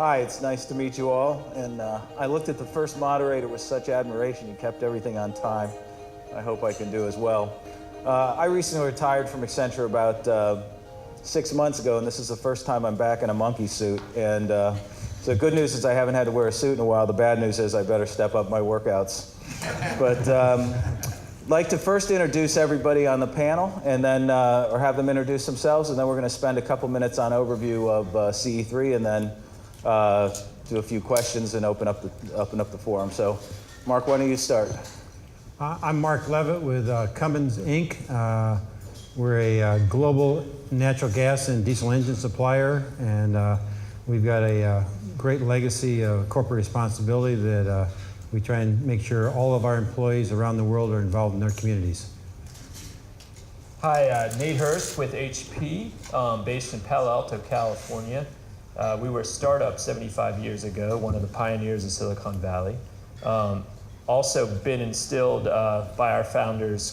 Hi, it's nice to meet you all. And I looked at the first moderator with such admiration. He kept everything on time. I hope I can do as well. I recently retired from Accenture about 6 months ago, and this is the first time I'm back in a monkey suit. And so the good news is I haven't had to wear a suit in a while. The bad news is I better step up my workouts. But I'd like to first introduce everybody on the panel, and then or have them introduce themselves, and then we're going to spend a couple minutes on overview of CE3, and then do a few questions and open up the forum. So, Mark, why don't you start? I'm Mark Levett with Cummins, Inc. We're a global natural gas and diesel engine supplier, and we've got a great legacy of corporate responsibility that we try and make sure all of our employees around the world are involved in their communities. Hi, Nate Hurst with HP, based in Palo Alto, California. We were a startup 75 years ago, one of the pioneers of Silicon Valley. Also been instilled by our founders,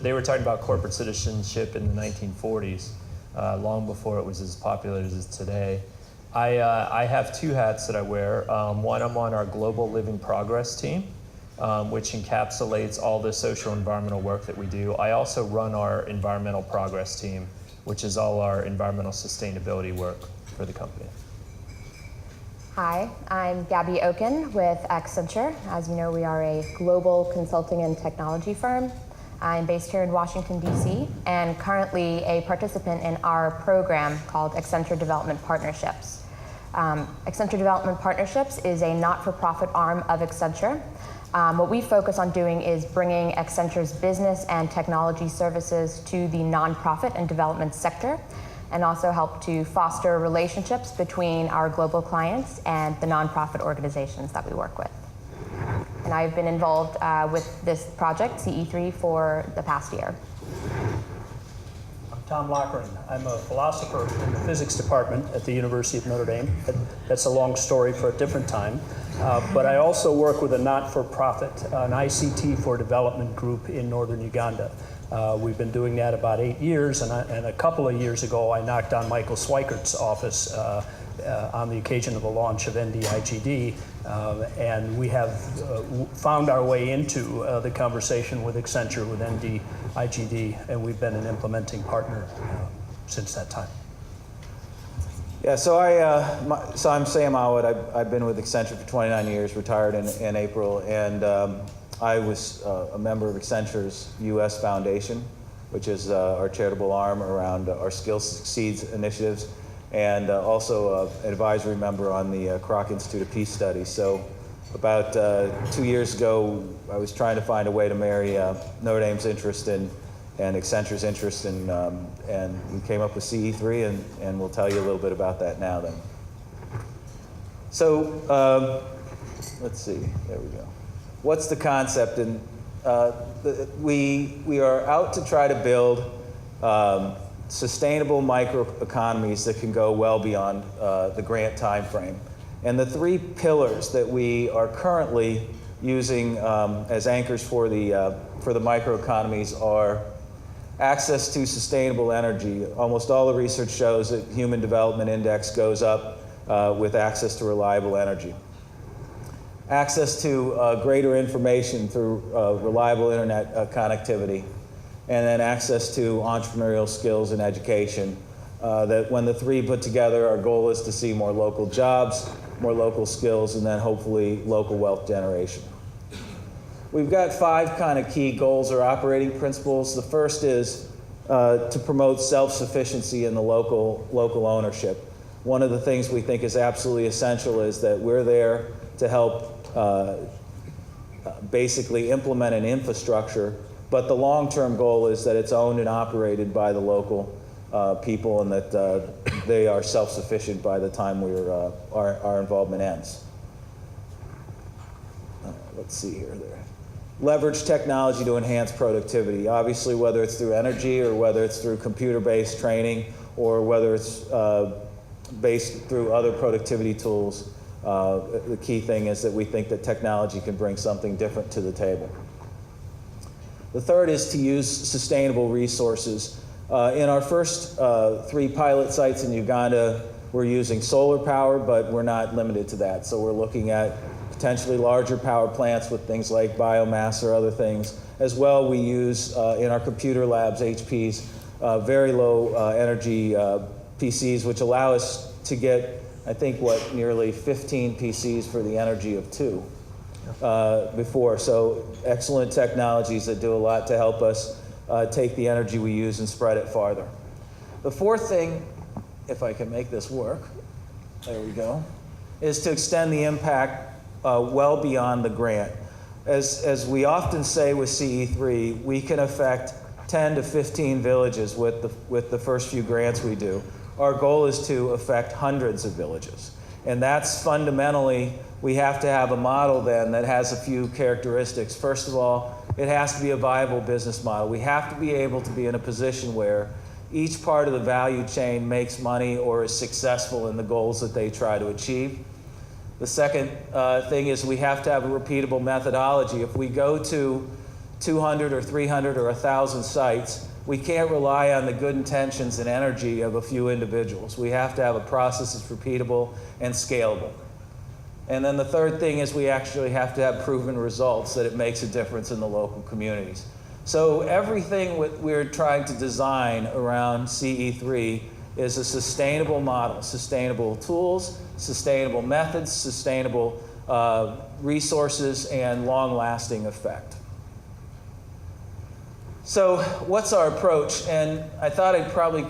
they were talking about corporate citizenship in the 1940s, long before it was as popular as it is today. I have two hats that I wear. One, I'm on our Global Living Progress team, which encapsulates all the social and environmental work that we do. I also run our Environmental Progress team, which is all our environmental sustainability work for the company. Hi, I'm Gabby Oken with Accenture. As you know, we are a global consulting and technology firm. I'm based here in Washington, D.C., and currently a participant in our program called Accenture Development Partnerships. Accenture Development Partnerships is a not-for-profit arm of Accenture. What we focus on doing is bringing Accenture's business and technology services to the nonprofit and development sector, and also help to foster relationships between our global clients and the nonprofit organizations that we work with. And I've been involved with this project, CE3, for the past year. I'm Tom Loughran. I'm a philosopher in the physics department at the University of Notre Dame. That's a long story for a different time. But I also work with a not-for-profit, an ICT for Development group in northern Uganda. We've been doing that about 8 years, and a couple of years ago I knocked on Michael Swikert's office on the occasion of the launch of NDIGD, and we have found our way into the conversation with Accenture with NDIGD, and we've been an implementing partner since that time. Yeah, so I'm Sam Awad. I've been with Accenture for 29 years, retired in April, and I was a member of Accenture's U.S. Foundation, which is our charitable arm around our Skills Succeeds initiatives, and also an advisory member on the Kroc Institute of Peace Studies. So about 2 years ago, I was trying to find a way to marry Notre Dame's interest and Accenture's interest, and we came up with CE3, and we'll tell you a little bit about that now then. So let's see, there we go. What's the concept? And we are out to try to build sustainable microeconomies that can go well beyond the grant time frame. And the three pillars that we are currently using as anchors for the microeconomies are access to sustainable energy. Almost all the research shows that Human Development Index goes up with access to reliable energy. Access to greater information through reliable internet connectivity, and then access to entrepreneurial skills and education. That when the three put together, our goal is to see more local jobs, more local skills, and then hopefully local wealth generation. We've got 5 kind of key goals or operating principles. The first is to promote self-sufficiency in the local ownership. One of the things we think is absolutely essential is that we're there to help basically implement an infrastructure, but the long-term goal is that it's owned and operated by the local people, and that they are self-sufficient by the time our involvement ends. Let's see here. Leverage technology to enhance productivity. Obviously, whether it's through energy or whether it's through computer-based training or whether it's based through other productivity tools, the key thing is that we think that technology can bring something different to the table. The third is to use sustainable resources. In our first 3 pilot sites in Uganda, We're using solar power, but we're not limited to that. So we're looking at potentially larger power plants with things like biomass or other things. As well, we use in our computer labs, HPs, very low energy PCs, which allow us to get, I think, nearly 15 PCs for the energy of 2 before. So excellent technologies that do a lot to help us take the energy we use and spread it farther. The fourth thing, if I can make this work, there we go, is to extend the impact well beyond the grant. As we often say with CE3, we can affect 10 to 15 villages with the first few grants we do. Our goal is to affect hundreds of villages. And that's fundamentally, we have to have a model then that has a few characteristics. First of all, it has to be a viable business model. We have to be able to be in a position where each part of the value chain makes money or is successful in the goals that they try to achieve. The second thing is we have to have a repeatable methodology. If we go to 200 or 300 or 1,000 sites, we can't rely on the good intentions and energy of a few individuals. We have to have a process that's repeatable and scalable. And then the third thing is we actually have to have proven results that it makes a difference in the local communities. So everything we're trying to design around CE3 is a sustainable model, sustainable tools, sustainable methods, sustainable resources, and long-lasting effect. So what's our approach? And I thought I'd probably,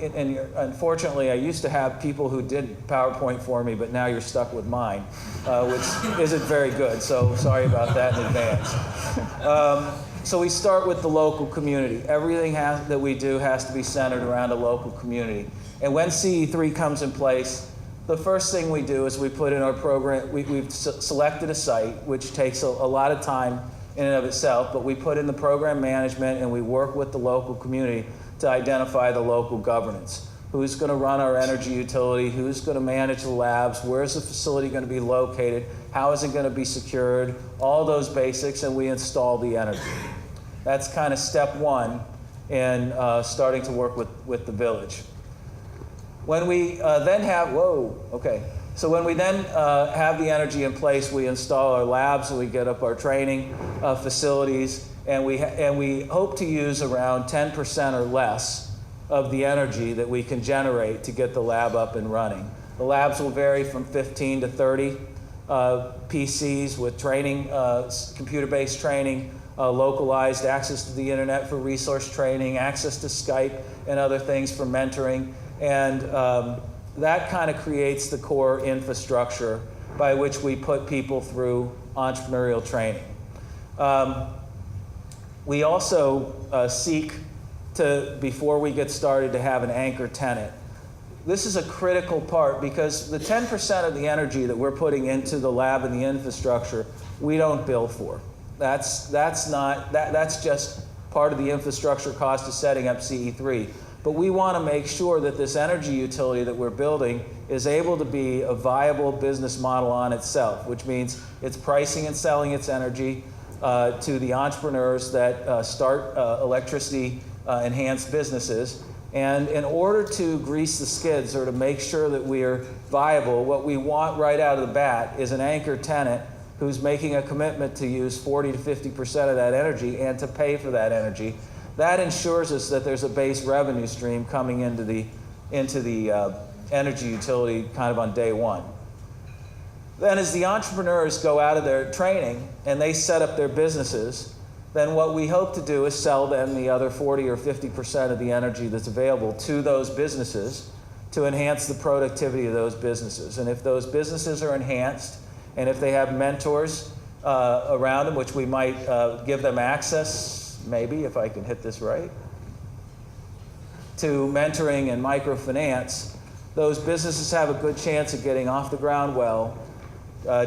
and unfortunately I used to have people who did PowerPoint for me, but now you're stuck with mine, which isn't very good, so sorry about that in advance. So we start with the local community. Everything that we do has to be centered around a local community. And when CE3 comes in place, the first thing we do is we put in our program, we've selected a site, which takes a lot of time in and of itself, but we put in the program management and we work with the local community to identify the local governance. Who's going to run our energy utility? Who's going to manage the labs? Where's the facility going to be located? How is it going to be secured? All those basics, and we install the energy. That's kind of step one in starting to work with the village. When we then have, so when we then have the energy in place, we install our labs and we get up our training facilities, and we hope to use around 10% or less of the energy that we can generate to get the lab up and running. The labs will vary from 15 to 30 PCs with training, computer-based training, localized access to the internet for resource training, access to Skype and other things for mentoring. And that kind of creates the core infrastructure by which we put people through entrepreneurial training. We also seek to, before we get started, to have an anchor tenant. This is a critical part because the 10% of the energy that we're putting into the lab and the infrastructure, we don't bill for. That's just part of the infrastructure cost of setting up CE3. But we want to make sure that this energy utility that we're building is able to be a viable business model on itself, which means it's pricing and selling its energy to the entrepreneurs that start electricity enhanced businesses. And in order to grease the skids or to make sure that we're viable, what we want right out of the bat is an anchor tenant who's making a commitment to use 40 to 50% of that energy and to pay for that energy. That ensures us that there's a base revenue stream coming into the energy utility kind of on day one. Then as the entrepreneurs go out of their training and they set up their businesses, then what we hope to do is sell them the other 40 or 50% of the energy that's available to those businesses to enhance the productivity of those businesses. And if those businesses are enhanced, and if they have mentors around them, which we might give them access, maybe, if I can hit this right, to mentoring and microfinance, those businesses have a good chance of getting off the ground well,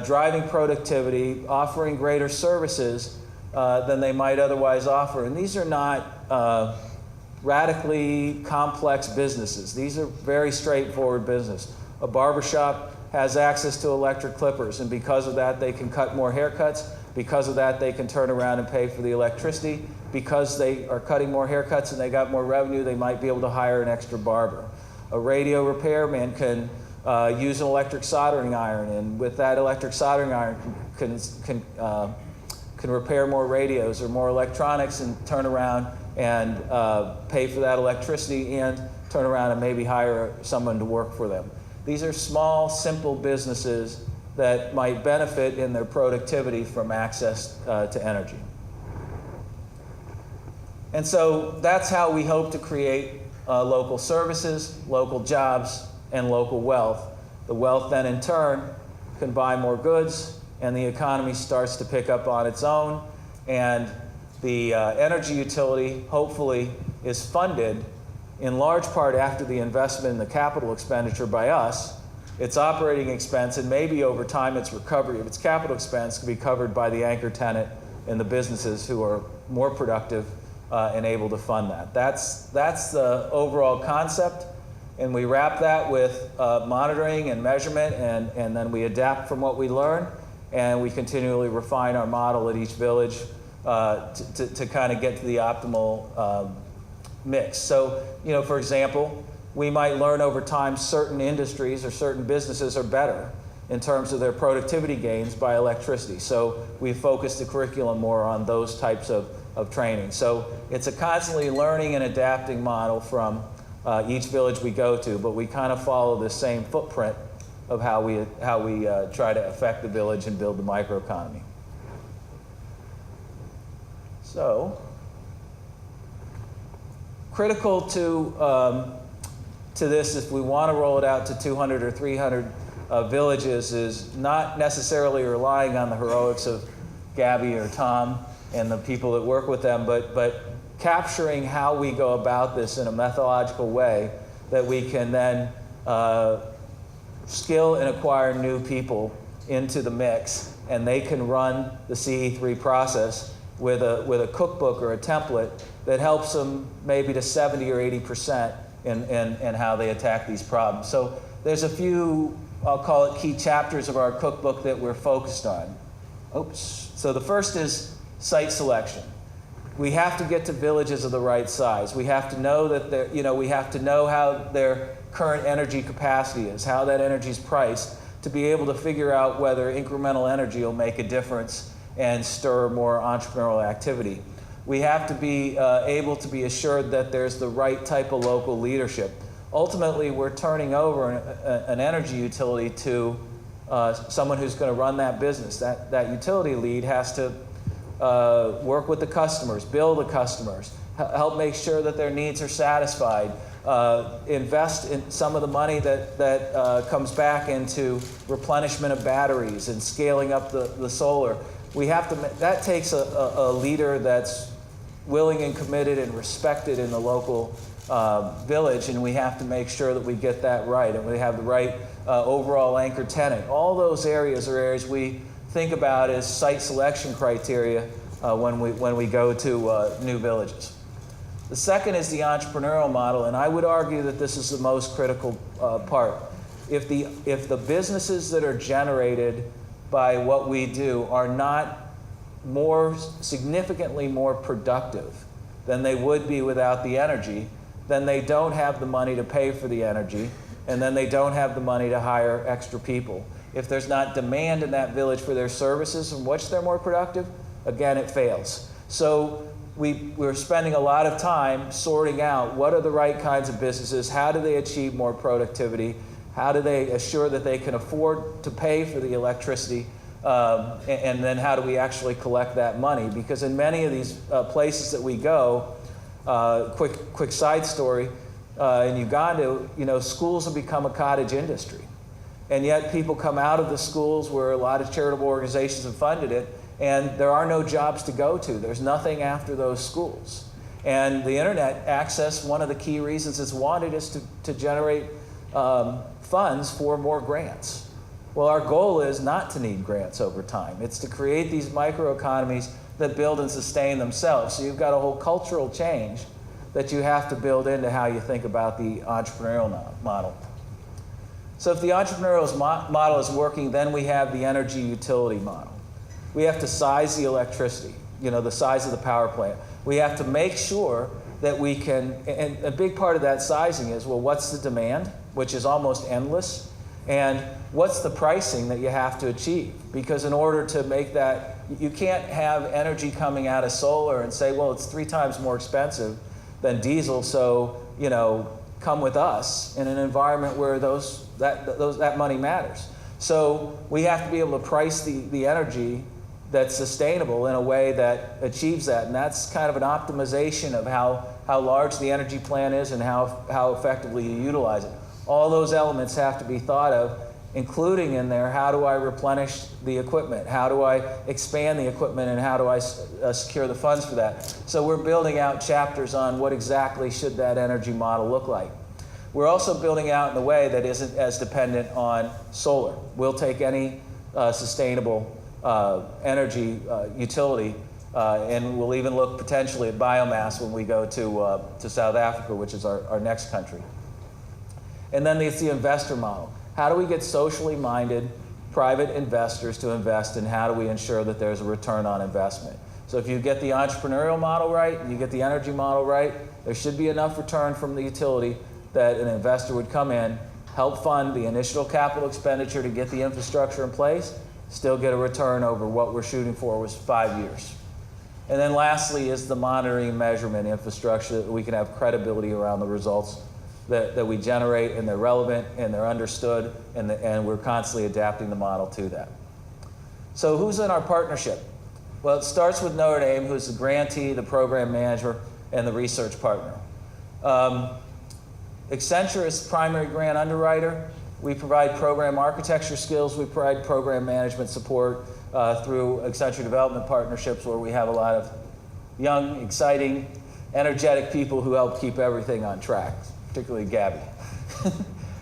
driving productivity, offering greater services than they might otherwise offer. And these are not radically complex businesses. These are very straightforward business. A barbershop has access to electric clippers, and because of that, they can cut more haircuts. Because of that, they can turn around and pay for the electricity. Because they are cutting more haircuts and they got more revenue, they might be able to hire an extra barber. A radio repairman can use an electric soldering iron, and with that electric soldering iron can repair more radios or more electronics and turn around and pay for that electricity and turn around and maybe hire someone to work for them. These are small, simple businesses that might benefit in their productivity from access to energy. And so that's how we hope to create local services, local jobs, and local wealth. The wealth then in turn can buy more goods, and the economy starts to pick up on its own, and the energy utility hopefully is funded in large part after the investment in the capital expenditure by us. Its operating expense, and maybe over time its recovery of its capital expense, can be covered by the anchor tenant and the businesses who are more productive and able to fund that. That's the overall concept, and we wrap that with monitoring and measurement, and then we adapt from what we learn, and we continually refine our model at each village to kind of get to the optimal mix. So, for example, we might learn over time certain industries or certain businesses are better in terms of their productivity gains by electricity. So we focus the curriculum more on those types of training. So it's a constantly learning and adapting model from each village we go to, but we kind of follow the same footprint of how we try to affect the village and build the microeconomy. So, critical to this, if we want to roll it out to 200 or 300 villages, is not necessarily relying on the heroics of Gabby or Tom and the people that work with them, but capturing how we go about this in a methodological way that we can then skill and acquire new people into the mix, and they can run the CE3 process with a cookbook or a template that helps them maybe to 70 or 80% in how they attack these problems. So there's a few, I'll call it key chapters of our cookbook that we're focused on. Oops. So the first is site selection. We have to get to villages of the right size. We have to know that we have to know how their current energy capacity is, how that energy is priced, to be able to figure out whether incremental energy will make a difference and stir more entrepreneurial activity. We have to be able to be assured that there's the right type of local leadership. Ultimately, we're turning over an energy utility to someone who's going to run that business. That utility lead has to work with the customers, bill the customers, help make sure that their needs are satisfied, invest in some of the money that comes back into replenishment of batteries and scaling up the solar. We have to. That takes a leader that's willing and committed and respected in the local village, and we have to make sure that we get that right, and we have the right overall anchor tenant. All those areas are areas we think about as site selection criteria when we go to new villages. The second is the entrepreneurial model, and I would argue that this is the most critical part. If the businesses that are generated by what we do are not significantly more productive than they would be without the energy, then they don't have the money to pay for the energy, and then they don't have the money to hire extra people. If there's not demand in that village for their services from which they're more productive, again, it fails. So we're spending a lot of time sorting out what are the right kinds of businesses, how do they achieve more productivity, how do they assure that they can afford to pay for the electricity, and then how do we actually collect that money? Because in many of these places that we go, quick side story, in Uganda, schools have become a cottage industry. And yet people come out of the schools where a lot of charitable organizations have funded it, and there are no jobs to go to. There's nothing after those schools. And the internet access, one of the key reasons it's wanted is to generate funds for more grants. Well, our goal is not to need grants over time. It's to create these microeconomies that build and sustain themselves. So you've got a whole cultural change that you have to build into how you think about the entrepreneurial model. So if the entrepreneurial model is working, then we have the energy utility model. We have to size the electricity, the size of the power plant. We have to make sure that we can, and a big part of that sizing is, well, what's the demand, which is almost endless, And what's the pricing that you have to achieve? Because in order to make that, you can't have energy coming out of solar and say, well, it's 3 times more expensive than diesel, so, you know, come with us in an environment where that money matters. So we have to be able to price the energy that's sustainable in a way that achieves that. And that's kind of an optimization of how large the energy plan is and how effectively you utilize it. All those elements have to be thought of, including in there, how do I replenish the equipment? How do I expand the equipment, and how do I secure the funds for that? So we're building out chapters on what exactly should that energy model look like. We're also building out in a way that isn't as dependent on solar. We'll take any sustainable energy utility, and we'll even look potentially at biomass when we go to South Africa, which is our next country. And then it's the investor model. How do we get socially minded private investors to invest, and how do we ensure that there's a return on investment? So if you get the entrepreneurial model right, and you get the energy model right, there should be enough return from the utility that an investor would come in, help fund the initial capital expenditure to get the infrastructure in place, still get a return over what we're shooting for was 5 years. And then lastly is the monitoring and measurement infrastructure that we can have credibility around the results that we generate, and they're relevant and they're understood, and we're constantly adapting the model to that. So who's in our partnership? Well, it starts with Notre Dame, who's the grantee, the program manager, and the research partner. Accenture is the primary grant underwriter. We provide program architecture skills. We provide program management support through Accenture development partnerships, where we have a lot of young, exciting, energetic people who help keep everything on track, particularly Gabby.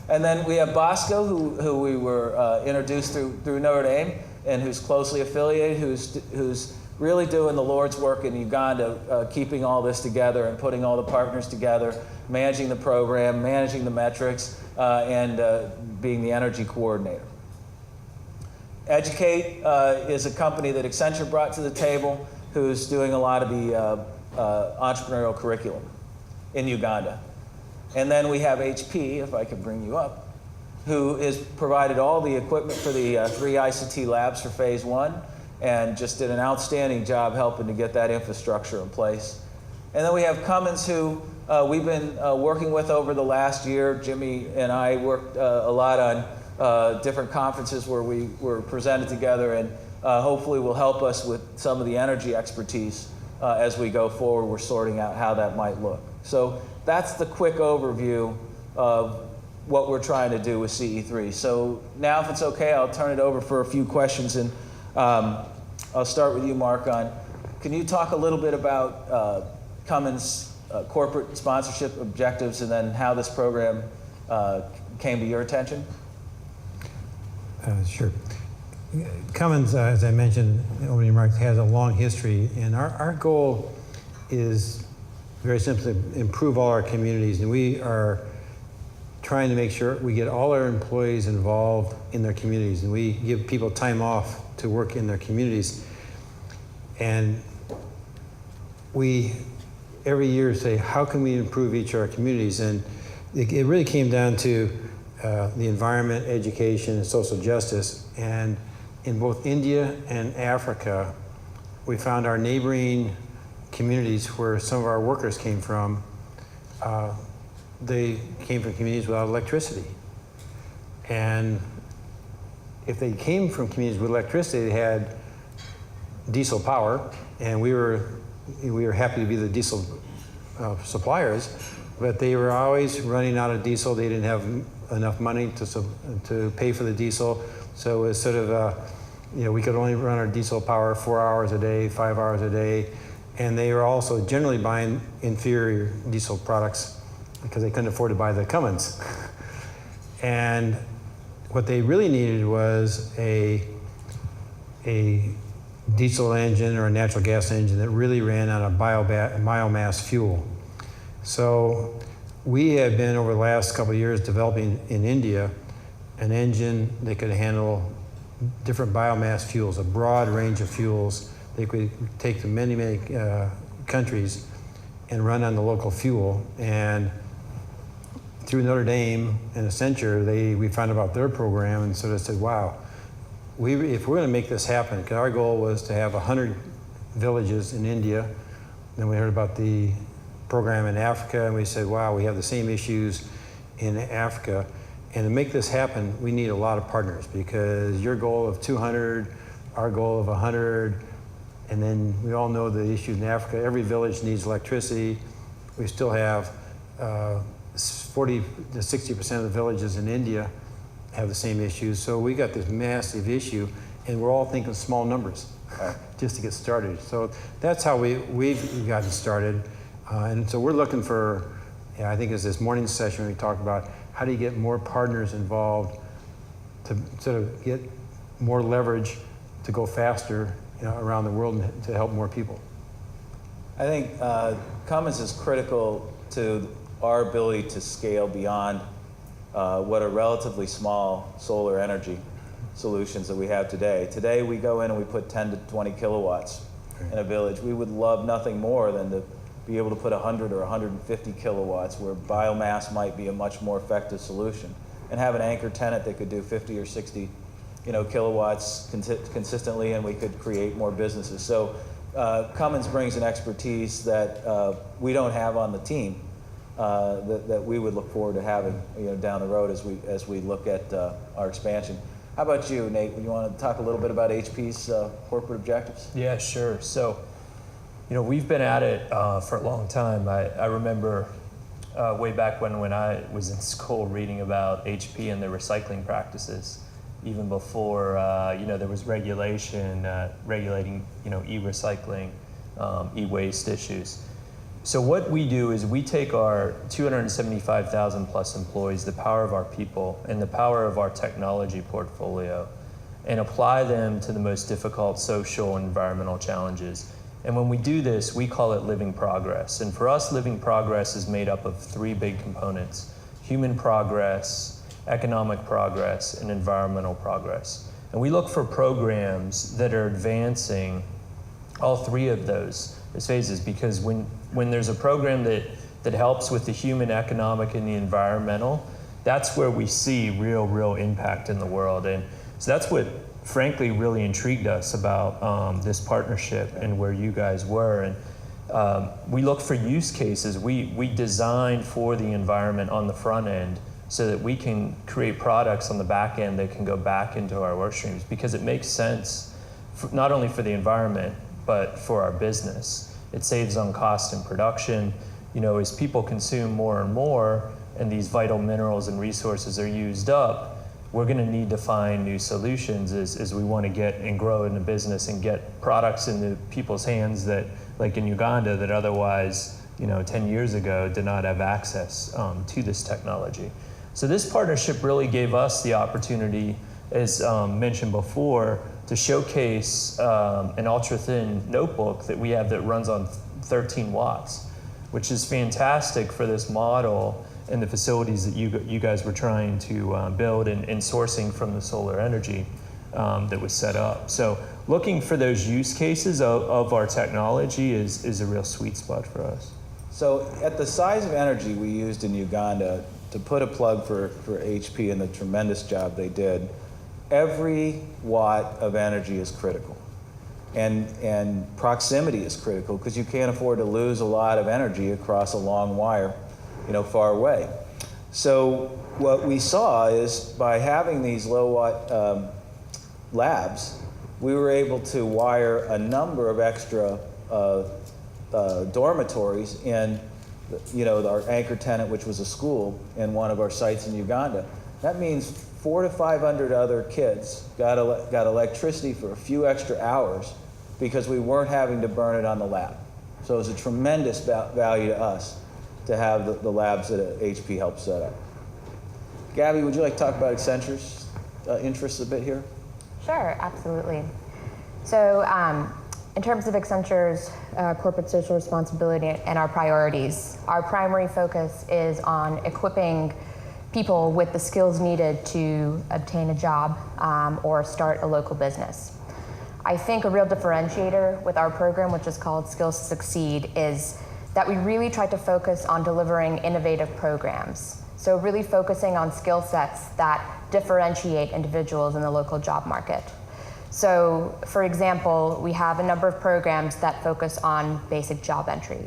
And then we have Bosco, who we were introduced through Notre Dame, and who's closely affiliated, who's really doing the Lord's work in Uganda, keeping all this together and putting all the partners together, managing the program, managing the metrics, and being the energy coordinator. Educate is a company that Accenture brought to the table, who's doing a lot of the entrepreneurial curriculum in Uganda. And then we have HP, if I can bring you up, who has provided all the equipment for the 3 ICT labs for phase 1, and just did an outstanding job helping to get that infrastructure in place. And then we have Cummins, who we've been working with over the last year. Jimmy and I worked a lot on different conferences where we were presented together, and hopefully will help us with some of the energy expertise as we go forward. We're sorting out how that might look. So that's the quick overview of what we're trying to do with CE3. So now, if it's okay, I'll turn it over for a few questions, and I'll start with you, Mark. Can you talk a little bit about Cummins' corporate sponsorship objectives, and then how this program came to your attention? Sure. Cummins, as I mentioned in opening remarks, has a long history, and our goal is very simply improve all our communities, and we are trying to make sure we get all our employees involved in their communities, and we give people time off to work in their communities. And we every year say, how can we improve each of our communities? And it really came down to the environment, education, and social justice. And in both India and Africa, we found our neighboring communities where some of our workers came from, they came from communities without electricity. And if they came from communities with electricity, they had diesel power, and we were happy to be the diesel suppliers, but they were always running out of diesel. They didn't have enough money to pay for the diesel, so it was sort of we could only run our diesel power 4 hours a day, 5 hours a day, and they were also generally buying inferior diesel products because they couldn't afford to buy the Cummins. And what they really needed was a diesel engine or a natural gas engine that really ran on a biomass fuel. So we have been, over the last couple of years, developing in India an engine that could handle different biomass fuels, a broad range of fuels. They could take to many, many countries and run on the local fuel. And through Notre Dame and Accenture, we found about their program and sort of said, wow, if we're going to make this happen, because our goal was to have 100 villages in India. Then we heard about the program in Africa, and we said, wow, we have the same issues in Africa. And to make this happen, we need a lot of partners, because your goal of 200, our goal of 100, and then we all know the issues in Africa. Every village needs electricity. We still have 40 to 60% of the villages in India have the same issues. So we got this massive issue, and we're all thinking small numbers just to get started. So that's how we've gotten started. And so we're looking for, I think it's this morning session we talked about how do you get more partners involved to sort of get more leverage to go faster around the world and to help more people. I think Cummins is critical to our ability to scale beyond what are relatively small solar energy solutions that we have today. Today we go in and we put 10 to 20 kilowatts in a village. We would love nothing more than to be able to put 100 or 150 kilowatts where biomass might be a much more effective solution, and have an anchor tenant that could do 50 or 60 kilowatts consistently, and we could create more businesses. So Cummins brings an expertise that we don't have on the team that we would look forward to having down the road as we look at our expansion. How about you, Nate? You want to talk a little bit about HP's corporate objectives? Yeah, sure. So, we've been at it for a long time. I remember way back when I was in school reading about HP and their recycling practices, even before there was regulation regulating e-recycling, e-waste issues. So what we do is we take our 275,000 plus employees, the power of our people, and the power of our technology portfolio, and apply them to the most difficult social and environmental challenges. And when we do this, we call it living progress. And for us, living progress is made up of three big components: human progress, economic progress, and environmental progress. And we look for programs that are advancing all three of those phases, because when there's a program that helps with the human, economic, and the environmental, that's where we see real impact in the world. And so that's what frankly really intrigued us about this partnership and where you guys were. And we look for use cases. We designed for the environment on the front end so that we can create products on the back end that can go back into our work streams, because it makes sense not only for the environment but for our business. It saves on cost and production. As people consume more and more and these vital minerals and resources are used up, we're going to need to find new solutions as we want to get and grow in the business and get products into people's hands that, like in Uganda, that otherwise 10 years ago did not have access to this technology. So this partnership really gave us the opportunity, as mentioned before, to showcase an ultra-thin notebook that we have that runs on 13 watts, which is fantastic for this model and the facilities that you guys were trying to build and sourcing from the solar energy that was set up. So looking for those use cases of our technology is a real sweet spot for us. So at the size of energy we used in Uganda, to put a plug for HP and the tremendous job they did, every watt of energy is critical. And proximity is critical, because you can't afford to lose a lot of energy across a long wire, far away. So what we saw is, by having these low watt labs, we were able to wire a number of extra dormitories in our anchor tenant, which was a school in one of our sites in Uganda. That means 400 to 500 other kids got electricity for a few extra hours because we weren't having to burn it on the lab. So it was a tremendous value to us to have the labs that HP helped set up. Gabby, would you like to talk about Accenture's interests a bit here? Sure, absolutely. So in terms of Accenture's corporate social responsibility and our priorities, our primary focus is on equipping people with the skills needed to obtain a job or start a local business. I think a real differentiator with our program, which is called Skills to Succeed, is that we really try to focus on delivering innovative programs. So really focusing on skill sets that differentiate individuals in the local job market. So for example, we have a number of programs that focus on basic job entry,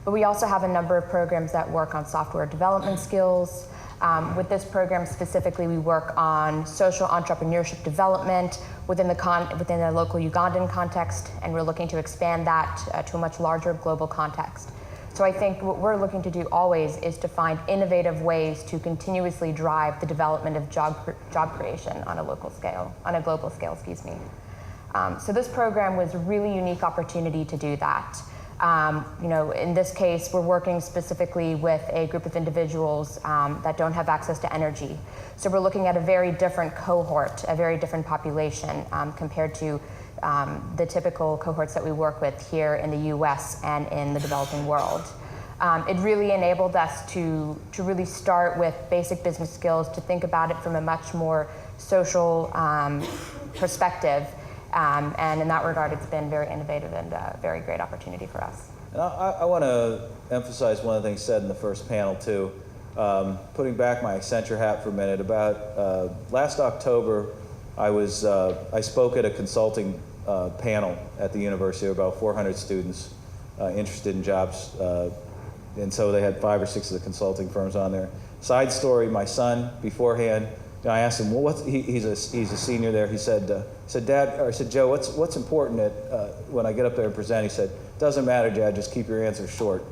but we also have a number of programs that work on software development skills. With this program specifically, we work on social entrepreneurship development within the local Ugandan context, and we're looking to expand that to a much larger global context. So I think what we're looking to do always is to find innovative ways to continuously drive the development of job creation on a global scale, excuse me. So this program was a really unique opportunity to do that. In this case, we're working specifically with a group of individuals that don't have access to energy. So we're looking at a very different cohort, a very different population compared to the typical cohorts that we work with here in the US and in the developing world. It really enabled us to really start with basic business skills, to think about it from a much more social perspective. And in that regard, it's been very innovative and a very great opportunity for us. And I want to emphasize one of the things said in the first panel too. Putting back my Accenture hat for a minute, about last October, I spoke at a consulting panel at the university, about 400 students interested in jobs, and so they had 5 or 6 of the consulting firms on there. Side story: my son, beforehand, I asked him, well, he's a senior there. He said, Dad, or I said, Joe, what's important when I get up there and present? He said, doesn't matter, Dad, just keep your answers short.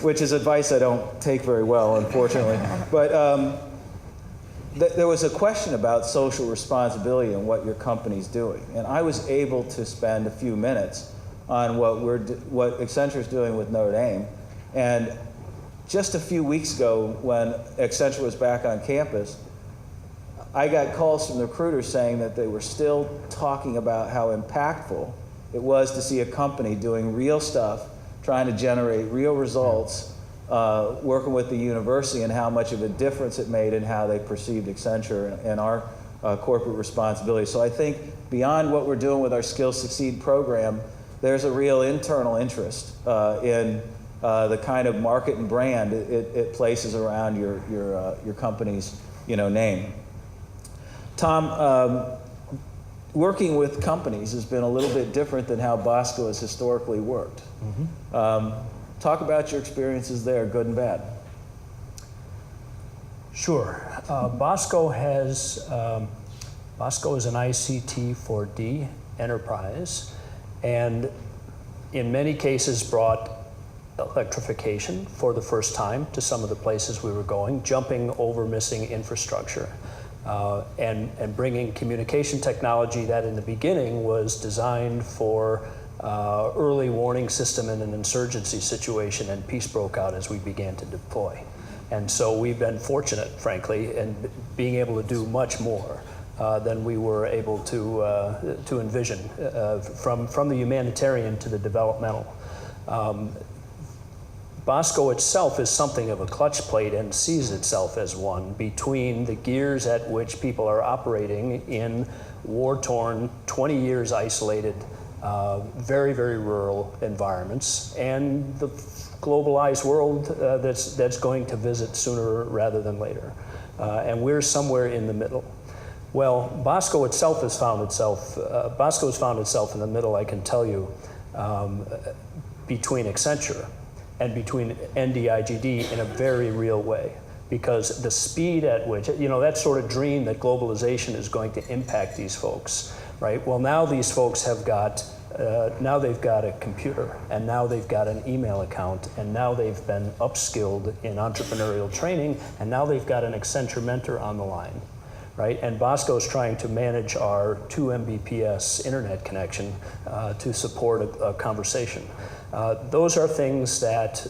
Which is advice I don't take very well, unfortunately. But there was a question about social responsibility and what your company's doing. And I was able to spend a few minutes on what Accenture's doing with Notre Dame. And just a few weeks ago, when Accenture was back on campus, I got calls from the recruiters saying that they were still talking about how impactful it was to see a company doing real stuff, trying to generate real results, working with the university, and how much of a difference it made in how they perceived Accenture and our corporate responsibility. So I think beyond what we're doing with our Skills Succeed program, there's a real internal interest in the kind of market and brand it places around your company's name. Tom, working with companies has been a little bit different than how Bosco has historically worked. Mm-hmm. Talk about your experiences there, good and bad. Sure. Bosco is an ICT 4D enterprise, and in many cases brought electrification for the first time to some of the places we were going, jumping over missing infrastructure, and bringing communication technology that in the beginning was designed for early warning system in an insurgency situation, and peace broke out as we began to deploy. And so we've been fortunate, frankly, in being able to do much more than we were able to envision, from the humanitarian to the developmental. Bosco itself is something of a clutch plate and sees itself as one between the gears at which people are operating in war-torn, 20 years isolated, very, very rural environments, and the globalized world that's going to visit sooner rather than later. And we're somewhere in the middle. Well, Bosco itself has found itself in the middle, I can tell you, between Accenture and between NDIGD in a very real way, because the speed at which, that sort of dream that globalization is going to impact these folks, right? Well, now these folks have got, now they've got a computer, and now they've got an email account, and now they've been upskilled in entrepreneurial training, and now they've got an Accenture mentor on the line, right? And Bosco's trying to manage our 2 Mbps internet connection to support a conversation. Those are things that,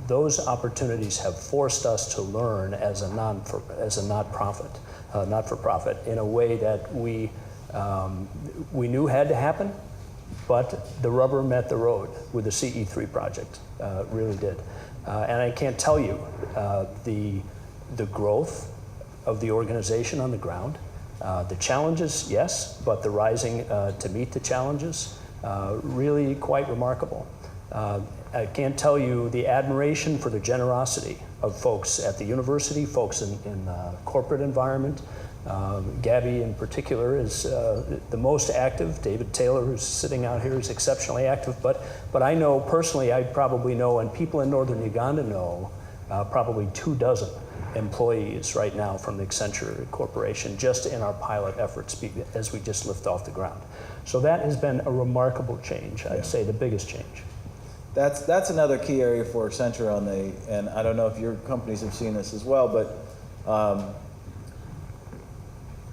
those opportunities have forced us to learn as a not-for-profit in a way that we knew had to happen, but the rubber met the road with the CE3 project, really did. And I can't tell you the growth of the organization on the ground, the challenges, yes, but the rising to meet the challenges, really quite remarkable. I can't tell you the admiration for the generosity of folks at the university, folks in corporate environment. Gabby in particular is the most active. David Taylor, who's sitting out here, is exceptionally active. But I know personally, I probably know, and people in northern Uganda know, probably 24 employees right now from the Accenture Corporation, just in our pilot efforts as we just lift off the ground. So that has been a remarkable change. I'd say the biggest change. That's another key area for Accenture and I don't know if your companies have seen this as well, but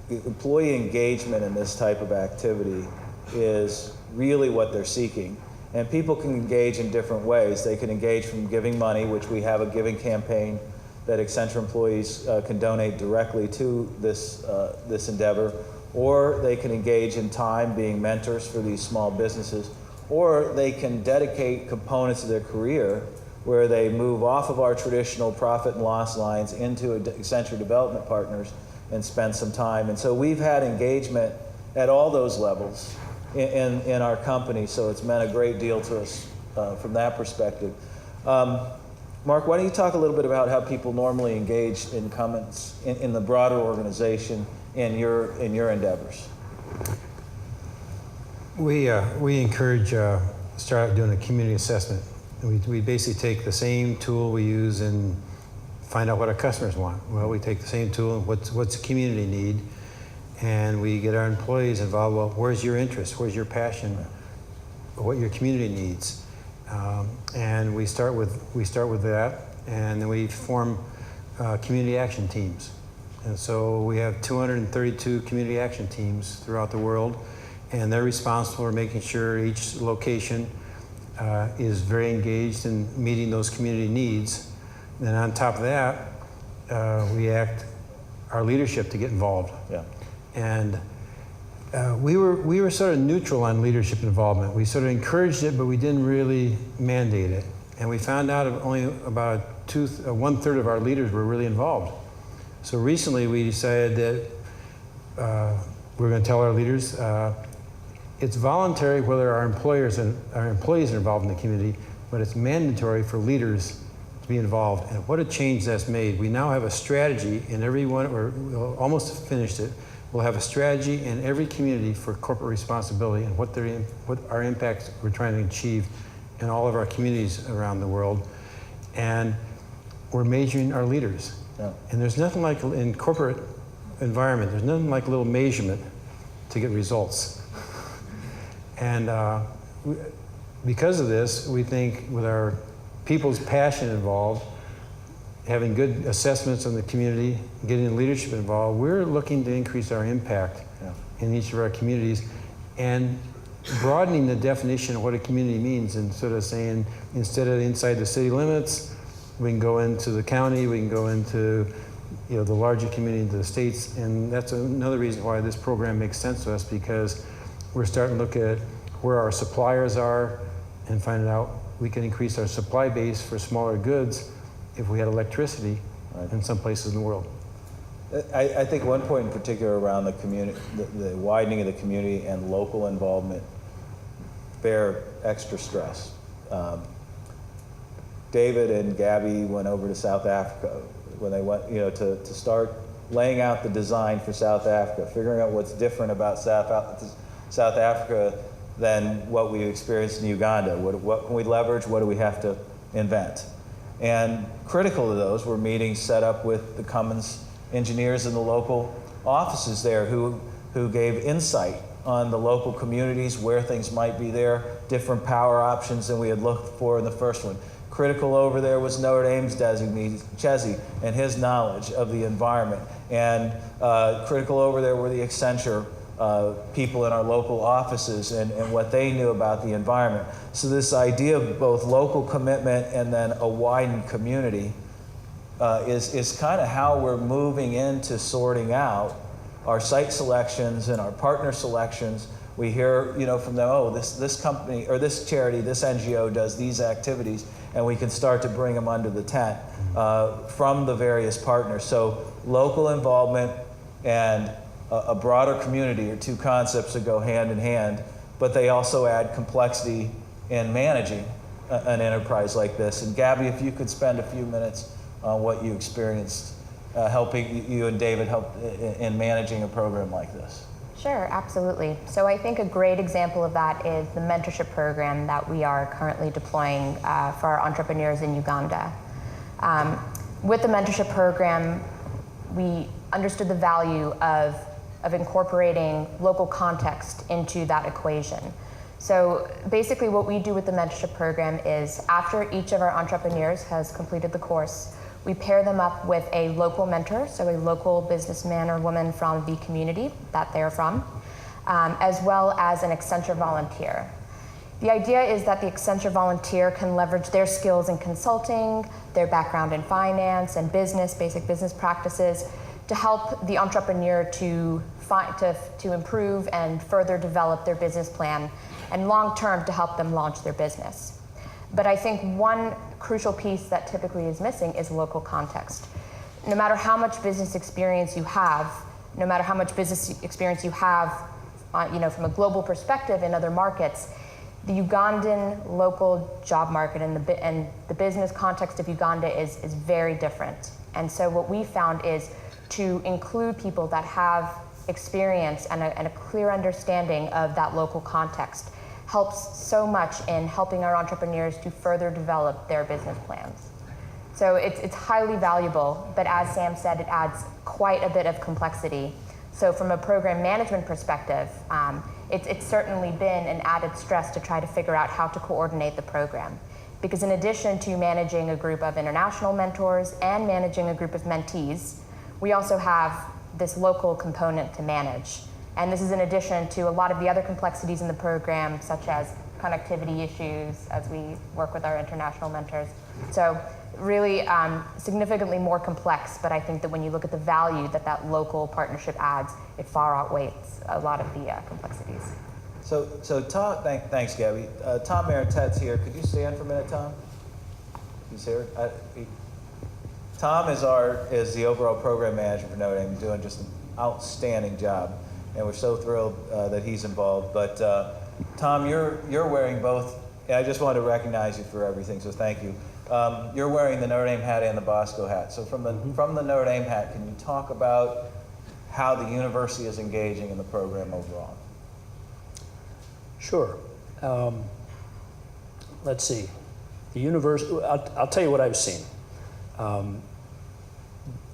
employee engagement in this type of activity is really what they're seeking. And people can engage in different ways. They can engage from giving money, which we have a giving campaign that Accenture employees can donate directly to this endeavor, or they can engage in time being mentors for these small businesses, or they can dedicate components of their career where they move off of our traditional profit and loss lines into Accenture Development Partners and spend some time. And so we've had engagement at all those levels in our company, so it's meant a great deal to us from that perspective. Mark, why don't you talk a little bit about how people normally engage in Cummins in the broader organization in your endeavors? We encourage start doing a community assessment. We basically take the same tool we use and find out what our customers want. Well, we take the same tool and what's the community need, and we get our employees involved. Well, where's your interest? Where's your passion? What your community needs? And we start with that, and then we form community action teams. And so we have 232 community action teams throughout the world, and they're responsible for making sure each location is very engaged in meeting those community needs. And then on top of that, we act our leadership to get involved. Yeah. And we were sort of neutral on leadership involvement. We sort of encouraged it, but we didn't really mandate it. And we found out only about 1/3 of our leaders were really involved. So recently we decided that we're going to tell our leaders it's voluntary whether our employees are involved in the community, but it's mandatory for leaders to be involved. And what a change that's made. We now have a strategy in every one, or we'll almost finished it. We'll have a strategy in every community for corporate responsibility and what our impacts we're trying to achieve in all of our communities around the world. And we're measuring our leaders. Yeah. And there's nothing like, in corporate environment, there's nothing like a little measurement to get results. And because of this, we think with our people's passion involved, having good assessments on the community, getting leadership involved, we're looking to increase our impact in each of our communities and broadening the definition of what a community means, and sort of saying, instead of inside the city limits, we can go into the county, we can go into the larger community, into the states. And that's another reason why this program makes sense to us, because we're starting to look at where our suppliers are and finding out we can increase our supply base for smaller goods if we had electricity in some places in the world. I think one point in particular around the community, the widening of the community and local involvement bear extra stress. David and Gabby went over to South Africa when they went, to start laying out the design for South Africa, figuring out what's different about South Africa than what we experienced in Uganda. What can we leverage? What do we have to invent? And critical to those were meetings set up with the Cummins engineers in the local offices there who gave insight on the local communities, where things might be there, different power options than we had looked for in the first one. Critical over there was Notre Dame's designee, Chesi, and his knowledge of the environment. And critical over there were the Accenture people in our local offices and what they knew about the environment. So this idea of both local commitment and then a widened community is kind of how we're moving into sorting out our site selections and our partner selections. We hear, from them, oh, this company or this charity, this NGO does these activities, and we can start to bring them under the tent from the various partners. So local involvement and a broader community are two concepts that go hand in hand, but they also add complexity in managing an enterprise like this. And Gabby, if you could spend a few minutes on what you experienced helping you and David help in managing a program like this. Sure, absolutely. So I think a great example of that is the mentorship program that we are currently deploying for our entrepreneurs in Uganda. With the mentorship program, we understood the value of incorporating local context into that equation. So basically what we do with the mentorship program is after each of our entrepreneurs has completed the course, we pair them up with a local mentor, so a local businessman or woman from the community that they're from, as well as an Accenture volunteer. The idea is that the Accenture volunteer can leverage their skills in consulting, their background in finance and business, basic business practices, to help the entrepreneur to improve and further develop their business plan, and long-term to help them launch their business. But I think one crucial piece that typically is missing is local context. No matter how much business experience you have, from a global perspective in other markets, the Ugandan local job market and the business context of Uganda is very different. And so what we found is to include people that have experience and a clear understanding of that local context helps so much in helping our entrepreneurs to further develop their business plans. So it's highly valuable, but as Sam said, it adds quite a bit of complexity. So from a program management perspective, it's certainly been an added stress to try to figure out how to coordinate the program. Because in addition to managing a group of international mentors and managing a group of mentees, we also have this local component to manage. And this is in addition to a lot of the other complexities in the program, such as connectivity issues as we work with our international mentors. So really significantly more complex, but I think that when you look at the value that local partnership adds, it far outweighs a lot of the complexities. So Tom, thanks Gabby. Tom Maritette's here. Could you stand for a minute, Tom? He's here. Tom is the overall program manager for Notre Dame, doing just an outstanding job. And we're so thrilled that he's involved. But Tom, you're wearing both, and I just wanted to recognize you for everything, so thank you. You're wearing the Notre Dame hat and the Bosco hat. So from the Notre Dame hat, can you talk about how the university is engaging in the program overall? Sure. Let's see. The university, I'll tell you what I've seen.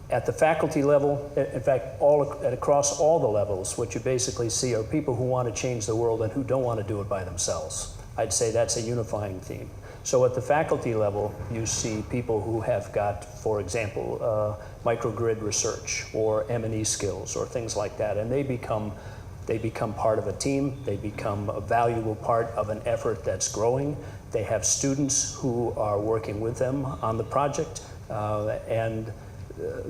At the faculty level, in fact, across all the levels, what you basically see are people who want to change the world and who don't want to do it by themselves. I'd say that's a unifying theme. So at the faculty level, you see people who have got, for example, microgrid research or M&E skills or things like that, and they become part of a team. They become a valuable part of an effort that's growing. They have students who are working with them on the project, and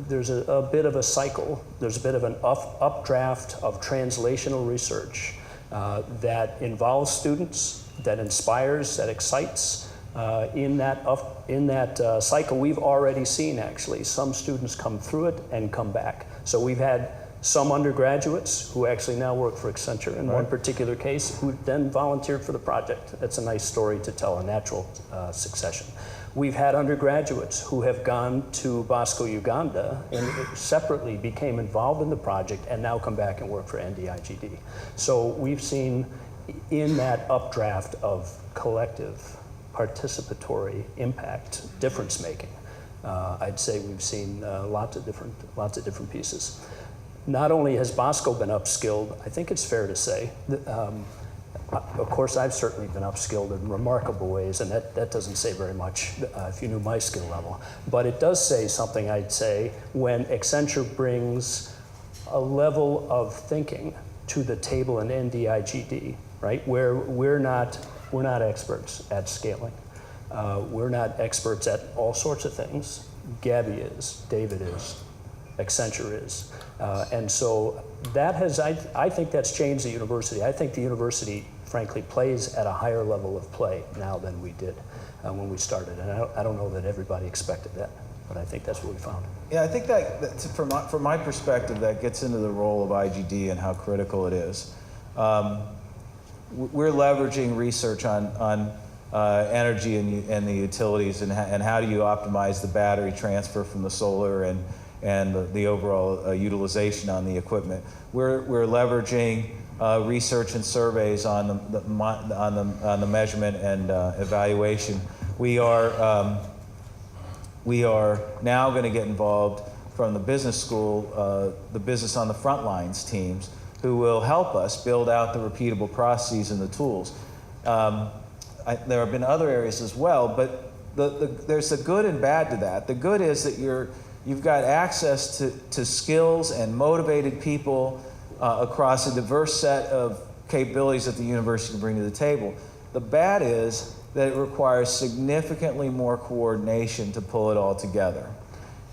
there's a bit of a cycle. There's a bit of an updraft of translational research that involves students, that inspires, that excites. In that cycle, we've already seen actually some students come through it and come back. So we've had some undergraduates who actually now work for Accenture in one particular case, who then volunteered for the project. That's a nice story to tell, a natural succession. We've had undergraduates who have gone to Bosco, Uganda, and separately became involved in the project and now come back and work for NDIGD. So we've seen in that updraft of collective, participatory impact, difference making. I'd say we've seen lots of different pieces. Not only has Bosco been upskilled, I think it's fair to say, of course I've certainly been upskilled in remarkable ways, and that doesn't say very much if you knew my skill level. But it does say something, I'd say, when Accenture brings a level of thinking to the table in NDIGD, right? Where we're not experts at scaling. We're not experts at all sorts of things. Gabby is, David is, Accenture is. And so that has, I think that's changed the university. I think the university, frankly, plays at a higher level of play now than we did when we started. And I don't know that everybody expected that, but I think that's what we found. Yeah, I think that from my perspective, that gets into the role of IGD and how critical it is. We're leveraging research on energy and the utilities, and how do you optimize the battery transfer from the solar and the overall utilization on the equipment. We're leveraging research and surveys on the measurement and evaluation. We are now going to get involved from the business school, the business on the front lines teams, who will help us build out the repeatable processes and the tools. There have been other areas as well, but there's a good and bad to that. The good is that you've got access to skills and motivated people across a diverse set of capabilities that the university can bring to the table. The bad is that it requires significantly more coordination to pull it all together.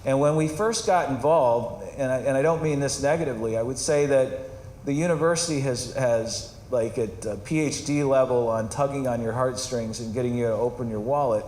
And when we first got involved, and I don't mean this negatively, I would say that the university has like at PhD level on tugging on your heartstrings and getting you to open your wallet,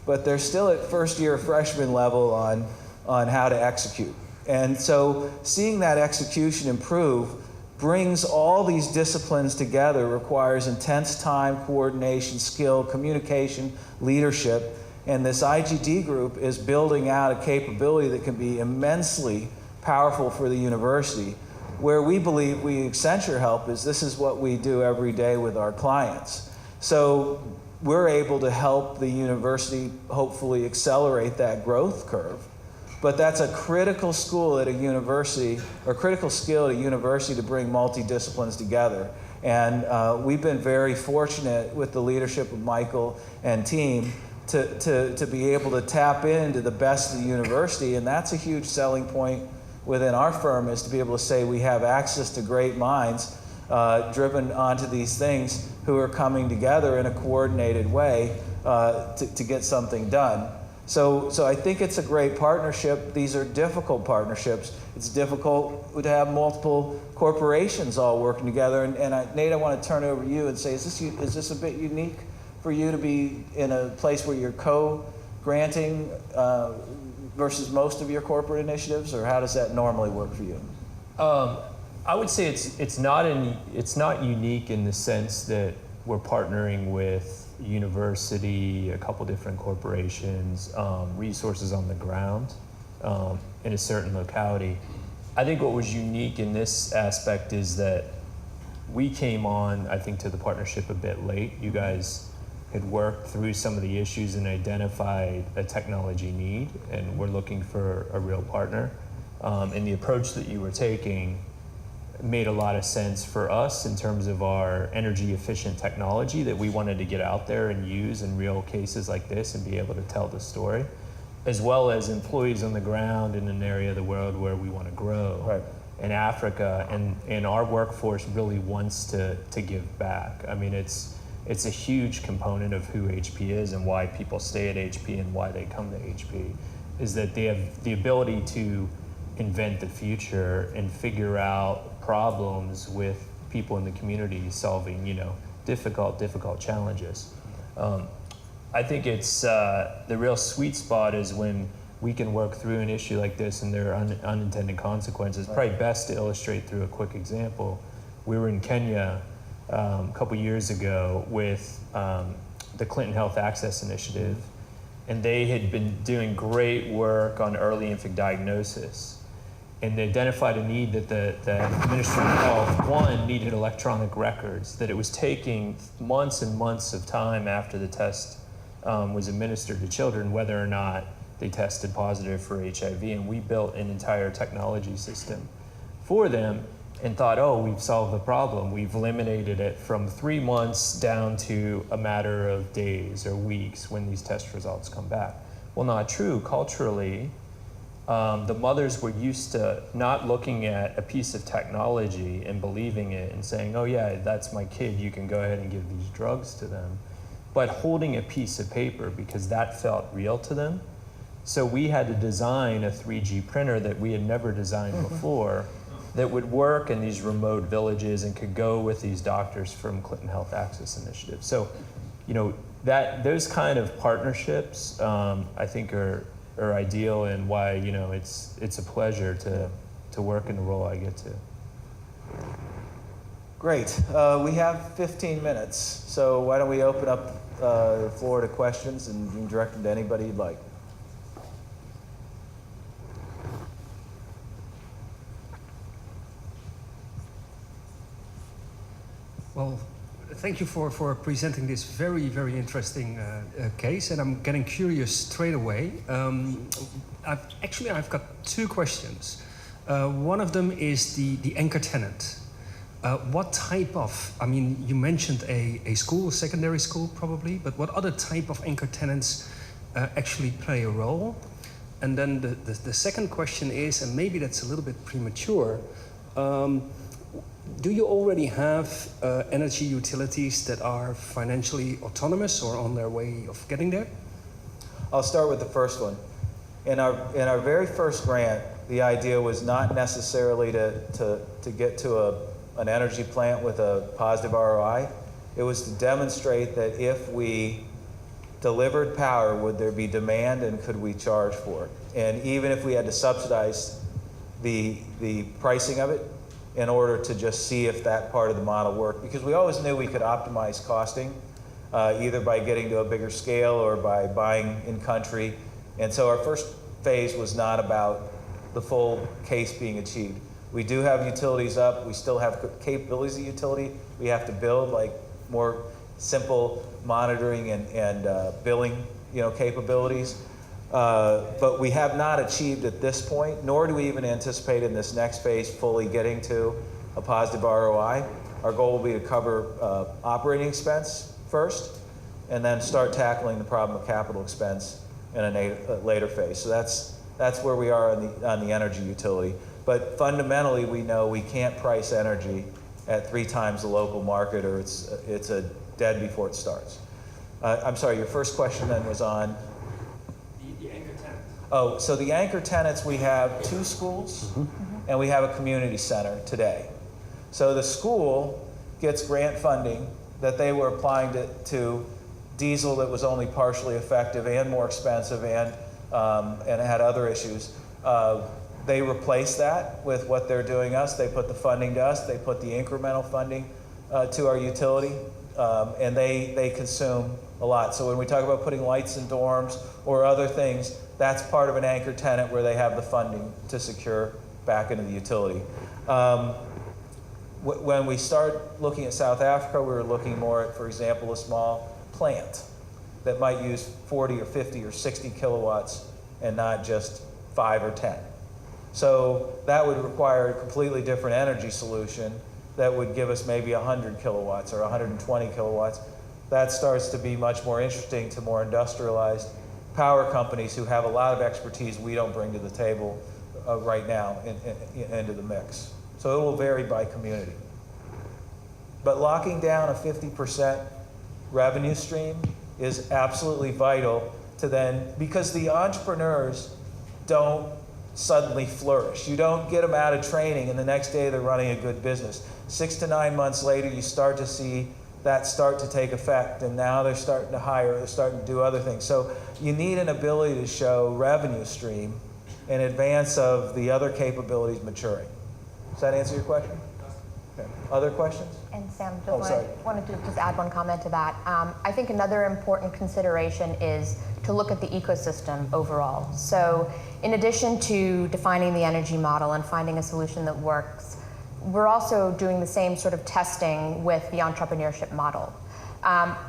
but they're still at first year freshman level on how to execute. And so seeing that execution improve brings all these disciplines together, requires intense time, coordination, skill, communication, leadership. And this IGD group is building out a capability that can be immensely powerful for the university. Where we believe we Accenture help is this is what we do every day with our clients. So we're able to help the university hopefully accelerate that growth curve. But that's a critical school at a university, or critical skill at a university, to bring multidisciplines together. And we've been very fortunate with the leadership of Michael and team to be able to tap into the best of the university, and that's a huge selling point within our firm, is to be able to say we have access to great minds driven onto these things who are coming together in a coordinated way to get something done. So I think it's a great partnership. These are difficult partnerships. It's difficult to have multiple corporations all working together. And Nate, I want to turn it over to you and say, is this a bit unique for you to be in a place where you're co-granting versus most of your corporate initiatives, or how does that normally work for you? I would say it's not unique in the sense that we're partnering with university, a couple different corporations, resources on the ground in a certain locality. I think what was unique in this aspect is that we came on, I think, to the partnership a bit late. You guys had worked through some of the issues and identified a technology need, and we're looking for a real partner. And the approach that you were taking made a lot of sense for us in terms of our energy efficient technology that we wanted to get out there and use in real cases like this and be able to tell the story, as well as employees on the ground in an area of the world where we want to grow. Right. In Africa, and our workforce really wants to give back. I mean, it's a huge component of who HP is and why people stay at HP and why they come to HP, is that they have the ability to invent the future and figure out problems with people in the community solving, difficult challenges. I think it's the real sweet spot is when we can work through an issue like this and there are unintended consequences. Probably best to illustrate through a quick example. We were in Kenya a couple years ago with the Clinton Health Access Initiative, and they had been doing great work on early infant diagnosis. And they identified a need that the Ministry of Health, needed electronic records, that it was taking months and months of time after the test was administered to children, whether or not they tested positive for HIV. And we built an entire technology system for them and thought, we've solved the problem. We've eliminated it from 3 months down to a matter of days or weeks when these test results come back. Well, not true. Culturally, the mothers were used to not looking at a piece of technology and believing it and saying, oh yeah, that's my kid, you can go ahead and give these drugs to them, but holding a piece of paper because that felt real to them. So we had to design a 3G printer that we had never designed before that would work in these remote villages and could go with these doctors from Clinton Health Access Initiative. So, those kind of partnerships, I think are ideal, and why it's a pleasure to work in the role I get to. Great. We have 15 minutes, so why don't we open up the floor to questions, and you can direct them to anybody you'd like. Well, thank you for presenting this very, very interesting case, and I'm getting curious straight away. I've got two questions. One of them is the anchor tenant. What type of, I mean, you mentioned a school, a secondary school probably, but what other type of anchor tenants actually play a role? And then the second question is, and maybe that's a little bit premature, do you already have energy utilities that are financially autonomous or on their way of getting there? I'll start with the first one. In our very first grant, the idea was not necessarily to get to an energy plant with a positive ROI. It was to demonstrate that if we delivered power, would there be demand and could we charge for it? And even if we had to subsidize the pricing of it in order to just see if that part of the model worked, because we always knew we could optimize costing, either by getting to a bigger scale or by buying in country. And so our first phase was not about the full case being achieved. We do have utilities up. We still have capabilities of utility. We have to build like more simple monitoring and billing, capabilities. But we have not achieved at this point, nor do we even anticipate in this next phase fully getting to a positive ROI. Our goal will be to cover operating expense first, and then start tackling the problem of capital expense in a later phase. So that's where we are on the energy utility. But fundamentally, we know we can't price energy at 3 times the local market, or it's a dead before it starts. I'm sorry, your first question then was on? The anchor tenants. Oh, so the anchor tenants, we have 2 schools, and we have a community center today. So the school gets grant funding that they were applying to diesel that was only partially effective and more expensive and had other issues. They replace that with what they're doing us. They put the funding to us. They put the incremental funding to our utility, and they consume a lot. So when we talk about putting lights in dorms or other things, that's part of an anchor tenant where they have the funding to secure back into the utility. When we start looking at South Africa, we were looking more at, for example, a small plant that might use 40 or 50 or 60 kilowatts and not just 5 or 10. So that would require a completely different energy solution that would give us maybe 100 kilowatts or 120 kilowatts. That starts to be much more interesting to more industrialized power companies who have a lot of expertise we don't bring to the table right now into the mix. So it will vary by community. But locking down a 50% revenue stream is absolutely vital to then, because the entrepreneurs don't suddenly flourish. You don't get them out of training and the next day they're running a good business. 6 to 9 months later, you start to see that start to take effect, and now they're starting to hire, they're starting to do other things. So you need an ability to show revenue stream in advance of the other capabilities maturing. Does that answer your question? Okay. Other questions? And Sam, sorry. wanted to just add one comment to that. I think another important consideration is to look at the ecosystem overall. So in addition to defining the energy model and finding a solution that works, we're also doing the same sort of testing with the entrepreneurship model.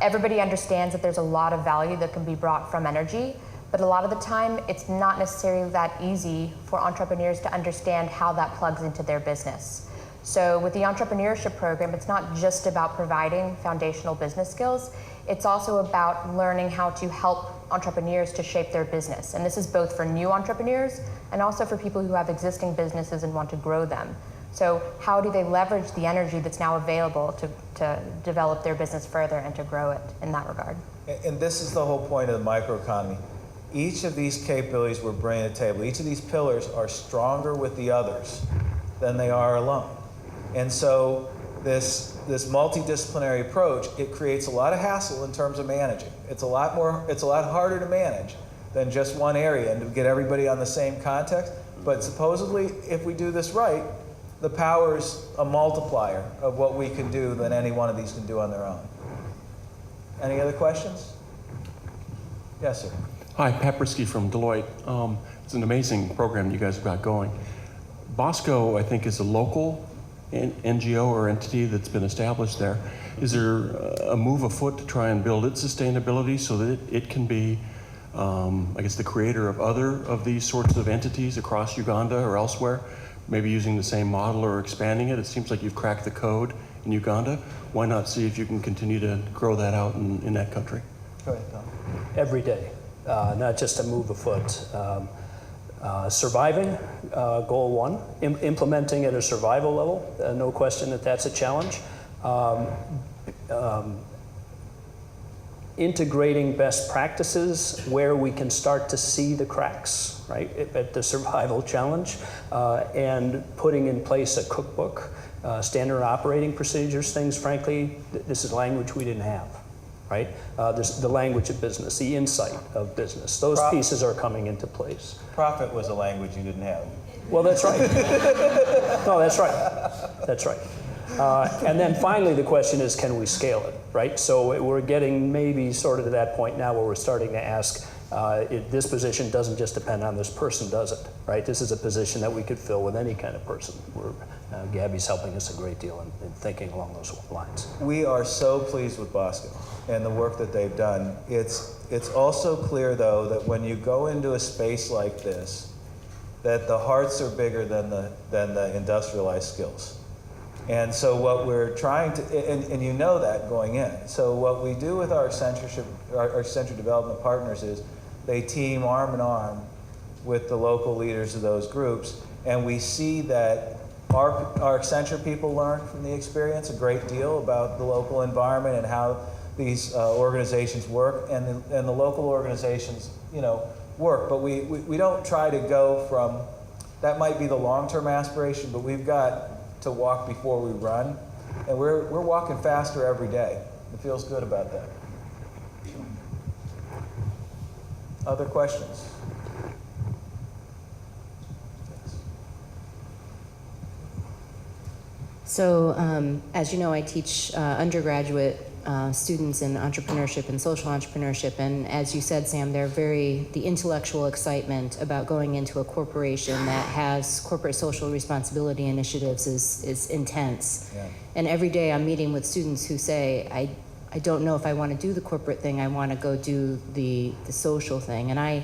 Everybody understands that there's a lot of value that can be brought from energy, but a lot of the time it's not necessarily that easy for entrepreneurs to understand how that plugs into their business. So with the entrepreneurship program, it's not just about providing foundational business skills, it's also about learning how to help entrepreneurs to shape their business. And this is both for new entrepreneurs and also for people who have existing businesses and want to grow them. So how do they leverage the energy that's now available to develop their business further and to grow it in that regard? And this is the whole point of the microeconomy. Each of these capabilities we're bringing to the table, each of these pillars are stronger with the others than they are alone. And so this multidisciplinary approach, it creates a lot of hassle in terms of managing. It's a lot harder to manage than just one area and to get everybody on the same context. But supposedly, if we do this right, the power's a multiplier of what we can do than any one of these can do on their own. Any other questions? Yes, sir. Hi, Pat Brisky from Deloitte. It's an amazing program you guys have got going. Bosco, I think, is a local NGO or entity that's been established there. Is there a move afoot to try and build its sustainability so that it can be, I guess, the creator of other of these sorts of entities across Uganda or elsewhere, maybe using the same model or expanding it? It seems like you've cracked the code in Uganda. Why not see if you can continue to grow that out in that country? Go ahead, Tom. Every day, not just a move afoot. Surviving, goal one, implementing at a survival level, no question that that's a challenge. Integrating best practices where we can start to see the cracks, right, at the survival challenge, and putting in place a cookbook, standard operating procedures, things, frankly, this is language we didn't have. Right? There's the language of business, the insight of business. Those pieces are coming into place. Profit was a language you didn't have. Well, that's right. No, that's right. That's right. And then finally, the question is, can we scale it, right? So we're getting maybe sort of to that point now where we're starting to ask, if this position doesn't just depend on this person, does it, right? This is a position that we could fill with any kind of person. Gabby's helping us a great deal in thinking along those lines. We are so pleased with Bosco and the work that they've done. It's also clear, though, that when you go into a space like this, that the hearts are bigger than the industrialized skills. And so what we're trying to, and you know that going in. So what we do with our Accenture development partners is they team arm in arm with the local leaders of those groups, and we see that our Accenture people learn from the experience a great deal about the local environment and how these organizations work, and the local organizations, work. But we don't try to go from, that might be the long-term aspiration, but we've got to walk before we run, and we're walking faster every day. It feels good about that. Other questions? So, as you know, I teach undergraduate students in entrepreneurship and social entrepreneurship, and as you said, Sam, the intellectual excitement about going into a corporation that has corporate social responsibility initiatives is intense. Yeah. And every day I'm meeting with students who say, I don't know if I want to do the corporate thing, I want to go do the social thing. And I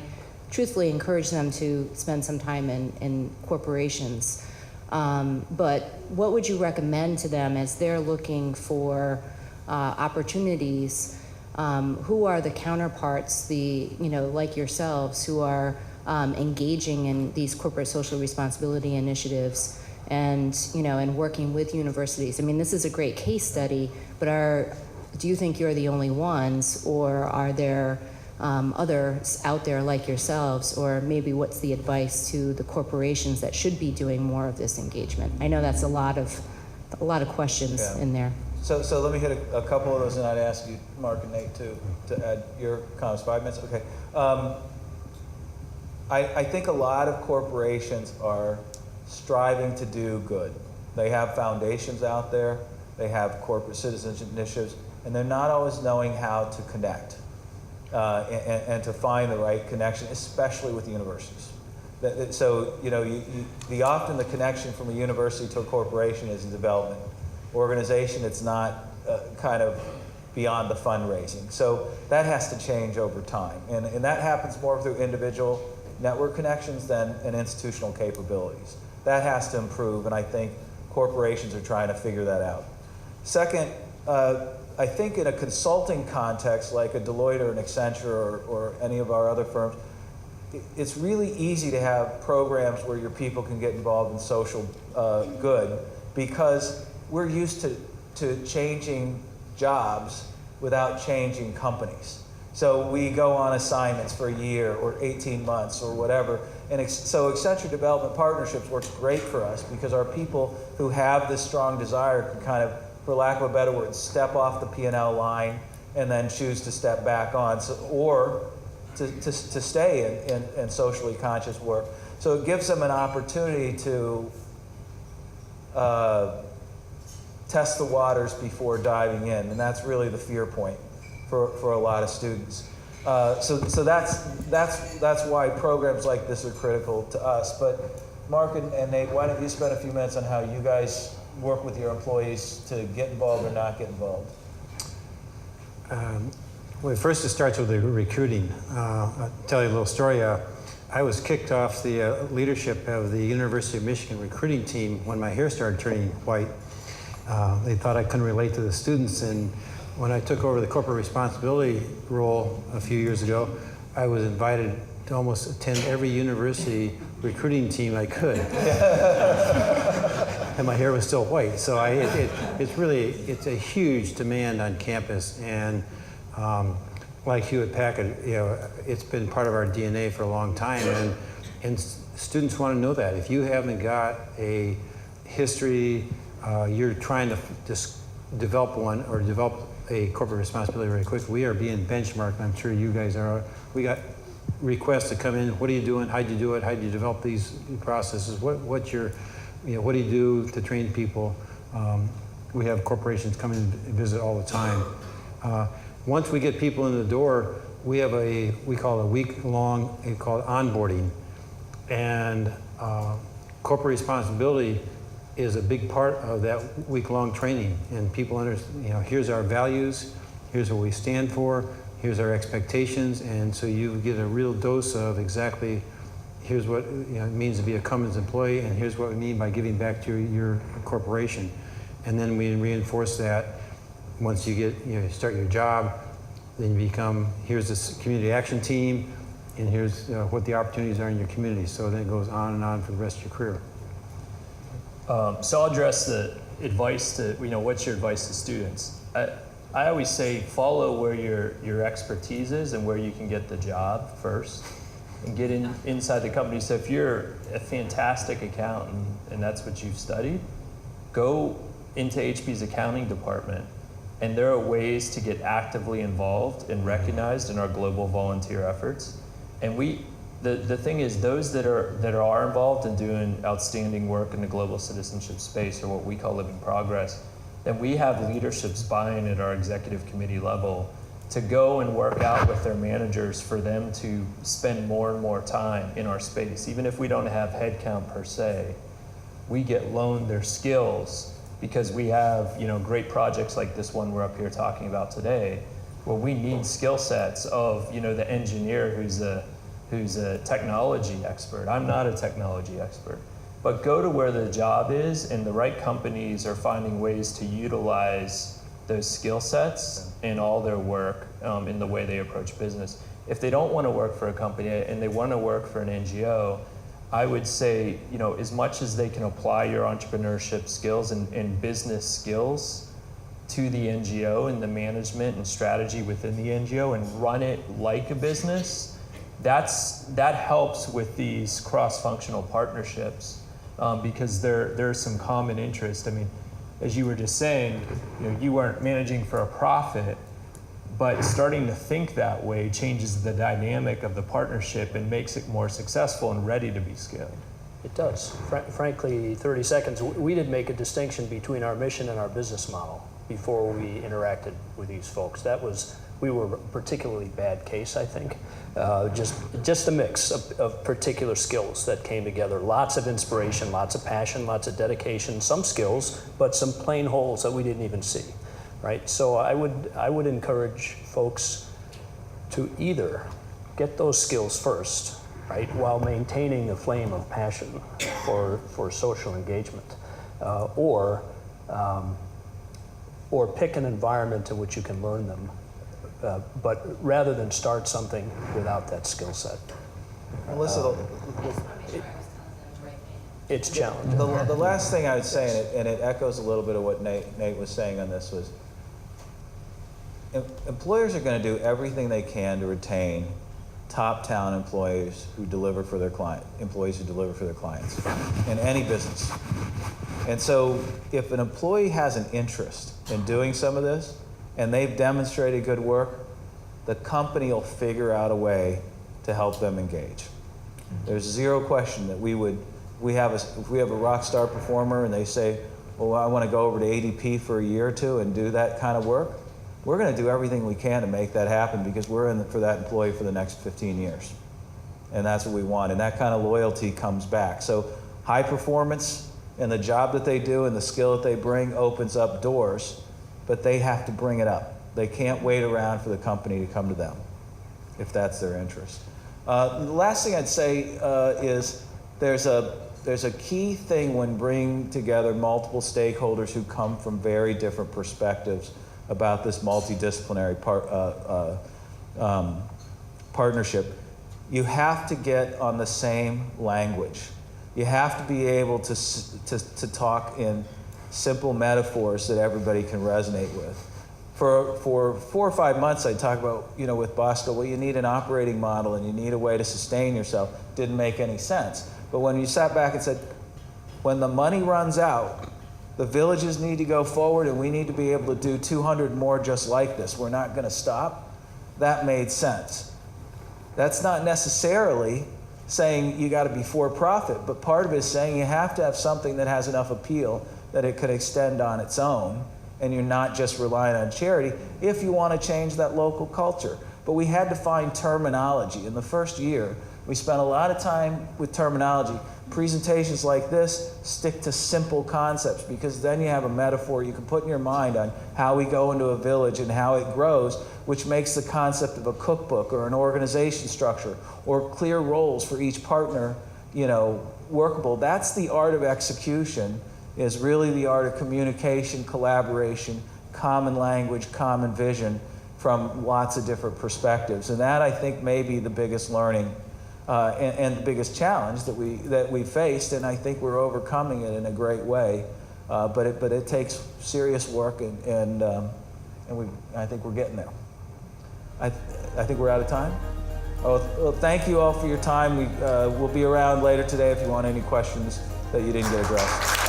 truthfully encourage them to spend some time in corporations. But what would you recommend to them as they're looking for opportunities? Who are the counterparts, like yourselves, who are engaging in these corporate social responsibility initiatives and working with universities? I mean, this is a great case study, but do you think you're the only ones, or are there others out there like yourselves, or maybe what's the advice to the corporations that should be doing more of this engagement? I know that's a lot of questions in there. So let me hit a couple of those, and I'd ask you, Mark and Nate, to add your comments. 5 minutes? Okay. I think a lot of corporations are striving to do good. They have foundations out there. They have corporate citizenship initiatives, and they're not always knowing how to connect and to find the right connection, especially with the universities. So, often the connection from a university to a corporation is a development organization. It's not kind of beyond the fundraising. So that has to change over time. And that happens more through individual network connections than in institutional capabilities. That has to improve, and I think corporations are trying to figure that out. Second, I think in a consulting context like a Deloitte or an Accenture or any of our other firms, it's really easy to have programs where your people can get involved in social good, because we're used to changing jobs without changing companies. So we go on assignments for a year or 18 months or whatever. And so Accenture Development Partnerships works great for us, because our people who have this strong desire can kind of, for lack of a better word, step off the P&L line and then choose to step back on, or to stay in socially conscious work. So it gives them an opportunity to test the waters before diving in, and that's really the fear point for a lot of students. So that's why programs like this are critical to us. But Mark and Nate, why don't you spend a few minutes on how you guys work with your employees to get involved or not get involved? Well, first it starts with the recruiting. I'll tell you a little story. I was kicked off the leadership of the University of Michigan recruiting team when my hair started turning white. They thought I couldn't relate to the students, and when I took over the corporate responsibility role a few years ago, I was invited to almost attend every university recruiting team I could. And my hair was still white. So it's a huge demand on campus. And like Hewlett Packard, it's been part of our DNA for a long time. And students want to know that. If you haven't got a history, you're trying to just develop one or develop a corporate responsibility very quick. We are being benchmarked. I'm sure you guys are. We got requests to come in. What are you doing? How'd you do it? How'd you develop these processes? What do you do to train people? We have corporations come in and visit all the time. Once we get people in the door, we have we call it a week-long, called onboarding. And corporate responsibility is a big part of that week-long training. And people understand, here's our values, here's what we stand for, here's our expectations, and so you get a real dose of exactly, here's what it means to be a Cummins employee, and here's what we mean by giving back to your corporation. And then we reinforce that once you start your job, then you become, here's this community action team, and here's what the opportunities are in your community. So then it goes on and on for the rest of your career. So I'll address the advice to, what's your advice to students? I always say follow where your expertise is and where you can get the job first and get inside the company. So if you're a fantastic accountant and that's what you've studied, go into HP's accounting department. And there are ways to get actively involved and recognized in our global volunteer efforts. And the thing is, those that are involved in doing outstanding work in the global citizenship space, or what we call living progress, then we have leadership's buy-in at our executive committee level to go and work out with their managers for them to spend more and more time in our space. Even if we don't have headcount per se, we get loaned their skills because we have great projects like this one we're up here talking about today, where we need skill sets of the engineer who's a technology expert. I'm not a technology expert. But go to where the job is, and the right companies are finding ways to utilize those skill sets in all their work in the way they approach business. If they don't want to work for a company and they want to work for an NGO, I would say, as much as they can apply your entrepreneurship skills and business skills to the NGO and the management and strategy within the NGO and run it like a business, that helps with these cross-functional partnerships because there's some common interest. I mean, as you were just saying, you weren't managing for a profit, but starting to think that way changes the dynamic of the partnership and makes it more successful and ready to be scaled. It does. Frankly, 30 seconds, we did make a distinction between our mission and our business model before we interacted with these folks. We were a particularly bad case, I think. Just a mix of particular skills that came together. Lots of inspiration, lots of passion, lots of dedication, some skills, but some plain holes that we didn't even see, right? So I would encourage folks to either get those skills first, right, while maintaining a flame of passion for social engagement, or pick an environment in which you can learn them. But rather than start something without that skill set. Melissa, it's challenging. the last thing I would say, and it echoes a little bit of what Nate was saying on this, was employers are going to do everything they can to retain top talent employees who deliver for their clients in any business. And so if an employee has an interest in doing some of this, and they've demonstrated good work, the company will figure out a way to help them engage. There's zero question that we would if we have a rock star performer and they say, well, I want to go over to ADP for a year or two and do that kind of work, we're going to do everything we can to make that happen because we're in for that employee for the next 15 years. And that's what we want. And that kind of loyalty comes back. So high performance and the job that they do and the skill that they bring opens up doors, but they have to bring it up. They can't wait around for the company to come to them if that's their interest. The last thing I'd say is there's a key thing when bringing together multiple stakeholders who come from very different perspectives about this multidisciplinary partnership. You have to get on the same language. You have to be able to talk in simple metaphors that everybody can resonate with. For 4 or 5 months, I talked about, with Bosco, well, you need an operating model and you need a way to sustain yourself. Didn't make any sense. But when you sat back and said, when the money runs out, the villages need to go forward and we need to be able to do 200 more just like this. We're not going to stop. That made sense. That's not necessarily saying you got to be for profit, but part of it is saying you have to have something that has enough appeal that it could extend on its own, and you're not just relying on charity if you want to change that local culture. But we had to find terminology. In the first year, we spent a lot of time with terminology. Presentations like this stick to simple concepts because then you have a metaphor you can put in your mind on how we go into a village and how it grows, which makes the concept of a cookbook or an organization structure or clear roles for each partner, workable. That's the art of execution, is really the art of communication, collaboration, common language, common vision from lots of different perspectives. And that, I think, may be the biggest learning and the biggest challenge that we faced, and I think we're overcoming it in a great way. But it takes serious work, and I think we're getting there. I think we're out of time. Well, thank you all for your time. We'll be around later today if you want any questions that you didn't get addressed.